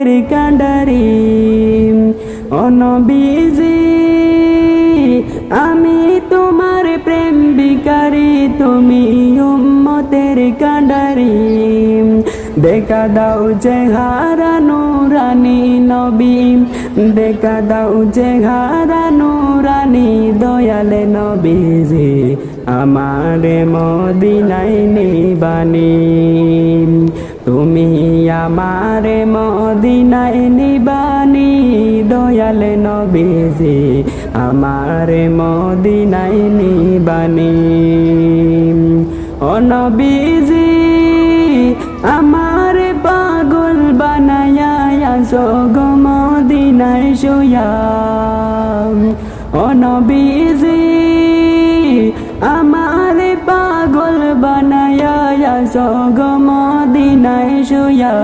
কান্ডারি ও নবীজি আমি তোমার প্রেম ভিখারি তুমি উম্মতের কান্ডারি দেখা দাও চেহারা নূরানি নবী দেখা দাও চেহারা নূরানি দয়ালে নবীজি আমারে মদিনায় নিবানি তুমি আমারে মদিনায় নিবানি দয়ালে নবীজি আমারে মদিনায় নিবানি ও নবীজি আমারে পাগল বানায়া আসো গো মদিনায় শুয়া ও নবীজি আমারে পাগল বানায়া আসো গো মদিনায় শুয়া